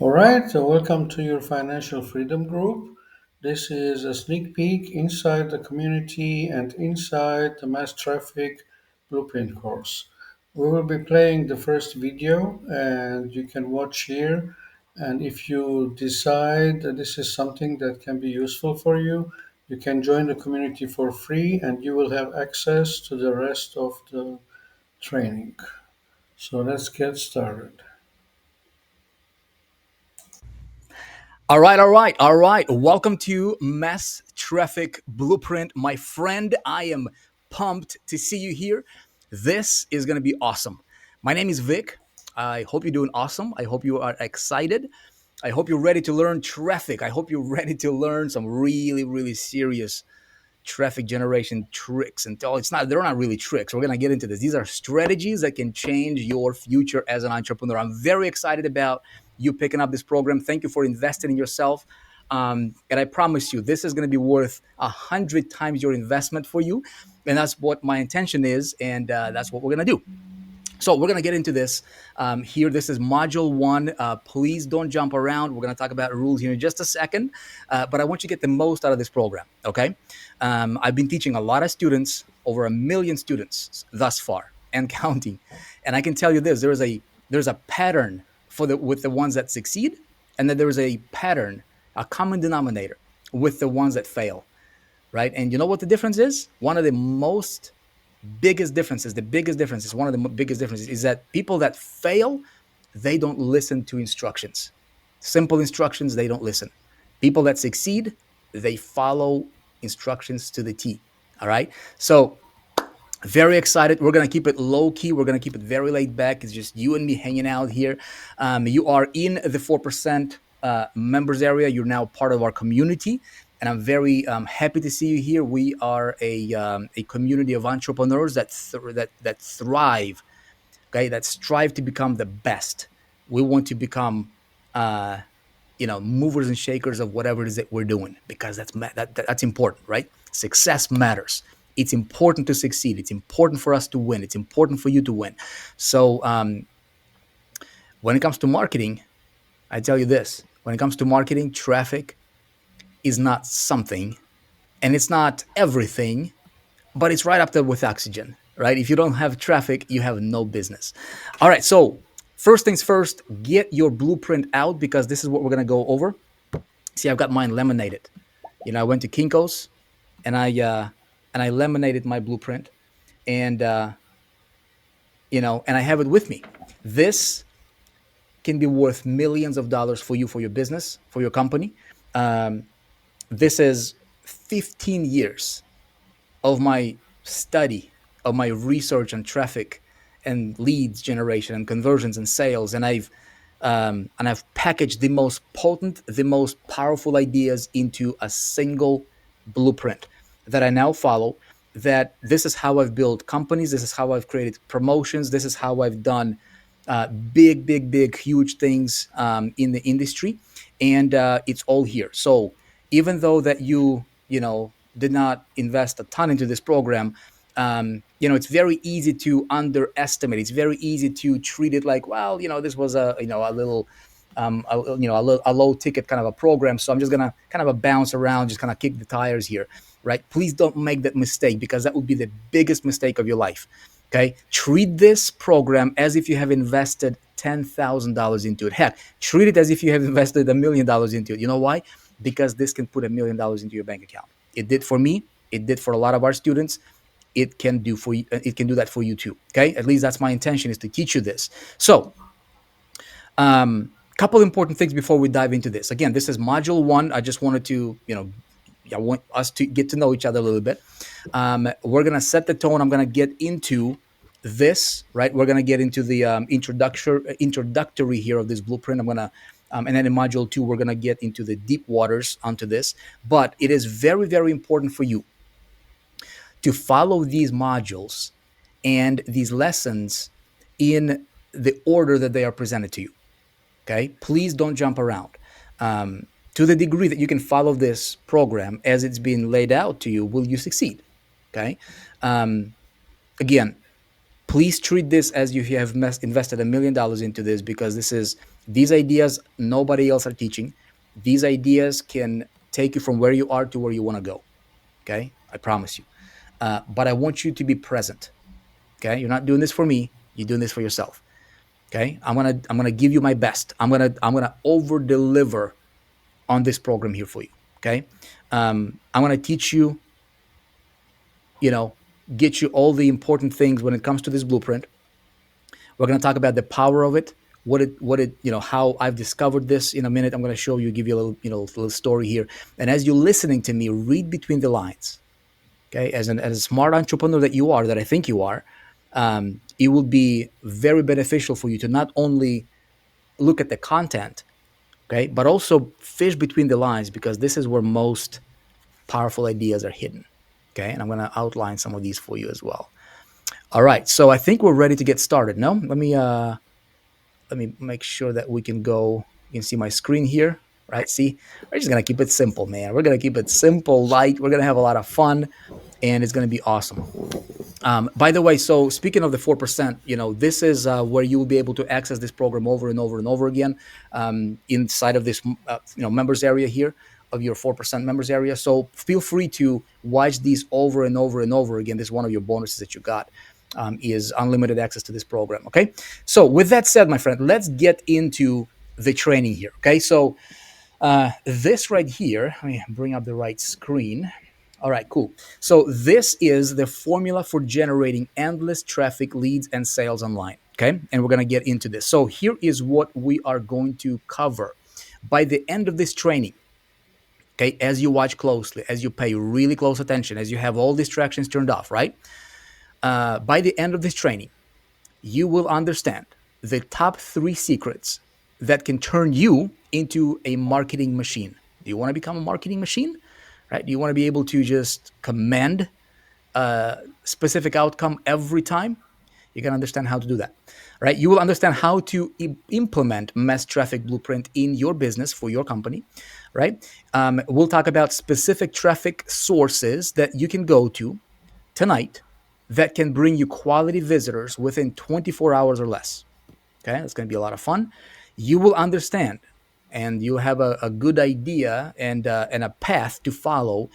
All right, so welcome to your Financial Freedom Group. This is a sneak peek inside the community and inside the Mass Traffic Blueprint course. We will be playing the first video and you can watch here. And if you decide that this is something that can be useful for you, you can join the community for free and you will have access to the rest of the training. So let's get started. All right. Welcome to Mass Traffic Blueprint. My friend, I am pumped to see you here. This is going to be awesome. My name is Vic. I hope you're doing awesome. I hope you are excited. I hope you're ready to learn traffic. I hope you're ready to learn some really, really serious traffic generation tricks. And they're not really tricks. We're going to get into this. These are strategies that can change your future as an entrepreneur. I'm very excited about you picking up this program. Thank you for investing in yourself. And I promise you, this is going to be worth 100 times your investment for you. And that's what my intention is. And that's what we're going to do. So we're going to get into this here. This is module one. Please don't jump around. We're going to talk about rules here in just a second. But I want you to get the most out of this program, okay? I've been teaching a lot of students, over 1 million students thus far and counting. And I can tell you this, there's a pattern with the ones that succeed, and then there's a pattern, a common denominator with the ones that fail, right? And you know what the difference is? One of the biggest differences, one of the biggest differences is that people that fail, they don't listen to instructions. Simple instructions, they don't listen. People that succeed, they follow instructions to the T. All right. So, very excited. We're going to keep it low key. We're going to keep it very laid back. It's just you and me hanging out here. You are in the 4% members area. You're now part of our community. And I'm very happy to see you here. We are a community of entrepreneurs that thrive, okay, that strive to become the best. We want to become, movers and shakers of whatever it is that we're doing, because that's important, right? Success matters. It's important to succeed. It's important for us to win. It's important for you to win. So when it comes to marketing, I tell you this: when it comes to marketing, traffic is not something, and it's not everything, but it's right up there with oxygen, right? If you don't have traffic, you have no business. All right, so first things first, get your blueprint out, because this is what we're gonna go over. See, I've got mine laminated. I went to Kinko's and I laminated my blueprint, and and I have it with me. This can be worth millions of dollars for you, for your business, for your company. Um, this is 15 years of my study, of my research on traffic and leads generation and conversions and sales, and I've packaged the most potent, the most powerful ideas into a single blueprint that I now follow. That this is how I've built companies. This is how I've created promotions. This is how I've done big, huge things in the industry, and it's all here. So even though that you did not invest a ton into this program, it's very easy to underestimate. It's very easy to treat it like, well, this was a little, a low ticket kind of a program. So I'm just gonna kind of a bounce around, just kind of kick the tires here, right? Please don't make that mistake, because that would be the biggest mistake of your life. Okay, treat this program as if you have invested $10,000 into it. Heck, treat it as if you have invested $1 million into it. You know why? Because this can put $1 million into your bank account. It did for me. It did for a lot of our students. It can do for you. It can do that for you too. Okay, at least that's my intention, is to teach you this. So, couple important things before we dive into this. Again, this is module one. I just wanted to, I want us to get to know each other a little bit. We're gonna set the tone. I'm gonna get into this, right? We're gonna get into the introductory here of this blueprint. I'm gonna, and then in module two, we're gonna get into the deep waters onto this. But it is very, very important for you to follow these modules and these lessons in the order that they are presented to you. Okay, please don't jump around. To the degree that you can follow this program as it's been laid out to you, will you succeed? Okay. Again, Please treat this as if you have invested $1 million into this, because these ideas nobody else are teaching. These ideas can take you from where you are to where you want to go. Okay, I promise you. But I want you to be present. Okay, you're not doing this for me. You're doing this for yourself. Okay, I'm gonna give you my best. I'm gonna over deliver on this program here for you. Okay, I'm gonna teach you, you know, get you all the important things when it comes to this blueprint. We're going to talk about the power of it, how I've discovered this in a minute. I'm going to show you, give you a little, little story here. And as you're listening to me, read between the lines. Okay, as a smart entrepreneur that you are, that I think you are, it will be very beneficial for you to not only look at the content, okay, but also fish between the lines, because this is where most powerful ideas are hidden. Okay, and I'm going to outline some of these for you as well. All right, so I think we're ready to get started. No, let me make sure that we can go. You can see my screen here, right? See, we're just gonna keep it simple, man. We're gonna keep it simple, light. We're gonna have a lot of fun, and it's gonna be awesome. By the way, so speaking of the 4%, this is where you will be able to access this program over and over and over again, inside of this, members area here of your 4% members area. So feel free to watch these over and over and over again. This is one of your bonuses that you got. Is unlimited access to this program. Okay. So with that said, my friend, let's get into the training here. Okay. So this right here, let me bring up the right screen. All right, cool. So this is the formula for generating endless traffic, leads, and sales online. Okay. And we're going to get into this. So here is what we are going to cover by the end of this training. Okay. As you watch closely, as you pay really close attention, as you have all distractions turned off, right? By the end of this training, you will understand the top 3 secrets that can turn you into a marketing machine. Do you want to become a marketing machine? Right? Do you want to be able to just command a specific outcome every time? You can understand how to do that. Right? You will understand how to implement mass traffic blueprint in your business for your company. Right? We'll talk about specific traffic sources that you can go to tonight that can bring you quality visitors within 24 hours or less. Okay, that's going to be a lot of fun. You will understand, and you'll have a good idea and a path to follow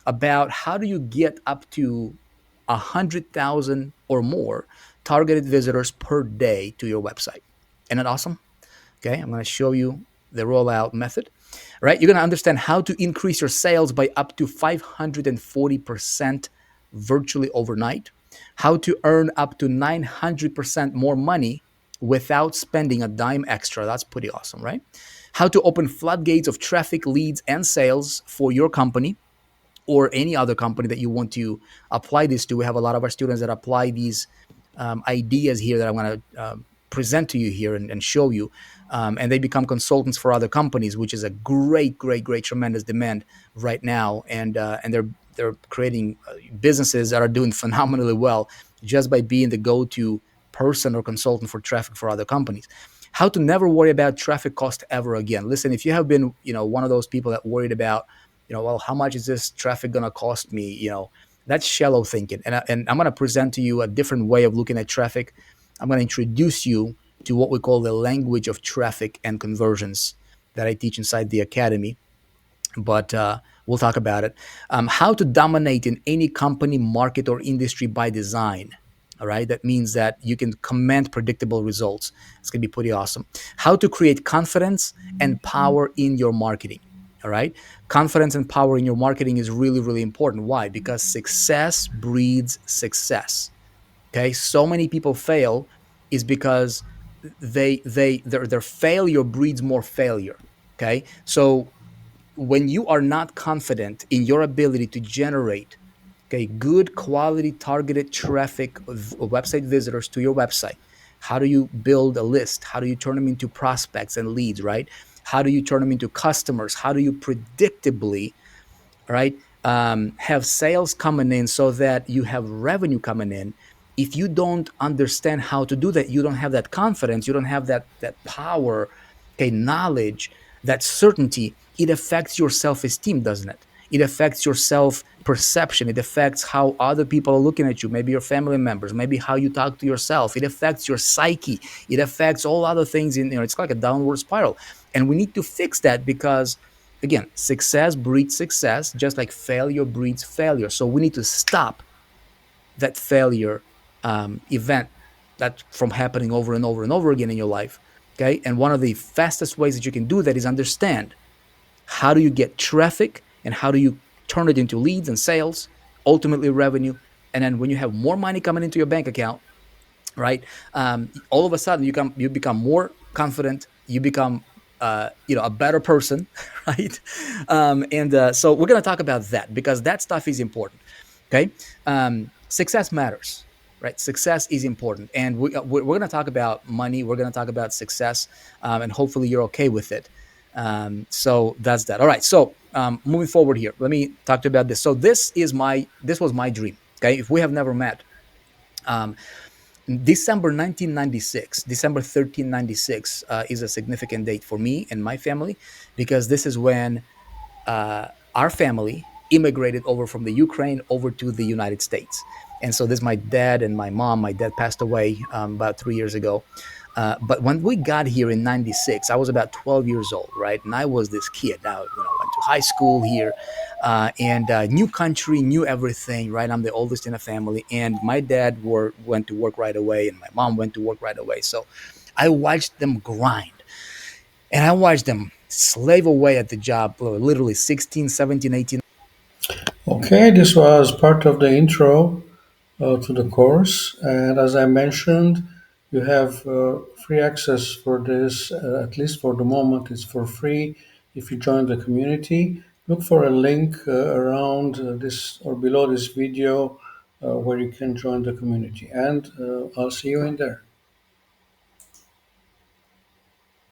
about how do you get up to 100,000 or more targeted visitors per day to your website. Isn't that awesome? Okay, I'm going to show you the rollout method. Right, you're going to understand how to increase your sales by up to 540% virtually overnight, how to earn up to 900% more money without spending a dime extra. That's pretty awesome, right? How to open floodgates of traffic, leads, and sales for your company or any other company that you want to apply this to. We have a lot of our students that apply these ideas here that I'm going to present to you here and show you. And they become consultants for other companies, which is a great, tremendous demand right now. And they're creating businesses that are doing phenomenally well just by being the go-to person or consultant for traffic for other companies. How to never worry about traffic cost ever again. Listen, if you have been, one of those people that worried about, well, how much is this traffic going to cost me? That's shallow thinking. And I'm going to present to you a different way of looking at traffic. I'm going to introduce you to what we call the language of traffic and conversions that I teach inside the academy. But we'll talk about it. How to dominate in any company, market, or industry by design. All right. That means that you can command predictable results. It's going to be pretty awesome. How to create confidence and power in your marketing. All right. Confidence and power in your marketing is really, really important. Why? Because success breeds success. Okay. So many people fail is because their failure breeds more failure. Okay. So when you are not confident in your ability to generate good quality targeted traffic website visitors to your website, how do you build a list? How do you turn them into prospects and leads, right? How do you turn them into customers? How do you predictably, right, have sales coming in so that you have revenue coming in? If you don't understand how to do that, you don't have that confidence, you don't have that power, knowledge, that certainty, it affects your self-esteem, doesn't it? It affects your perception. It affects how other people are looking at you, maybe your family members, maybe how you talk to yourself. It affects your psyche. It affects all other things in, it's like a downward spiral. And we need to fix that because, again, success breeds success, just like failure breeds failure. So we need to stop that failure event that from happening over and over and over again in your life. Okay. And one of the fastest ways that you can do that is understand how do you get traffic and how do you turn it into leads and sales, ultimately revenue. And then when you have more money coming into your bank account, right? All of a sudden you become more confident. You become a better person, right? And so we're gonna talk about that because that stuff is important. Okay, success matters, right? Success is important, and we're gonna talk about money. We're gonna talk about success, and hopefully you're okay with it. So that's that. All right. So moving forward here, let me talk to you about this. So this was my dream. Okay, if we have never met, um, December 1996, December 1396 is a significant date for me and my family because this is when our family immigrated over from the Ukraine over to the United States. And so this is my dad and my mom. My dad passed away about 3 years ago. But when we got here in '96, I was about 12 years old, right? And I was this kid. I went to high school here, and new country, new everything, right? I'm the oldest in the family, and my dad went to work right away, and my mom went to work right away. So I watched them grind, and I watched them slave away at the job, literally 16, 17, 18. Okay, this was part of the intro to the course. And as I mentioned, you have free access for this, at least for the moment, it's for free if you join the community. Look for a link around this or below this video where you can join the community. And I'll see you in there.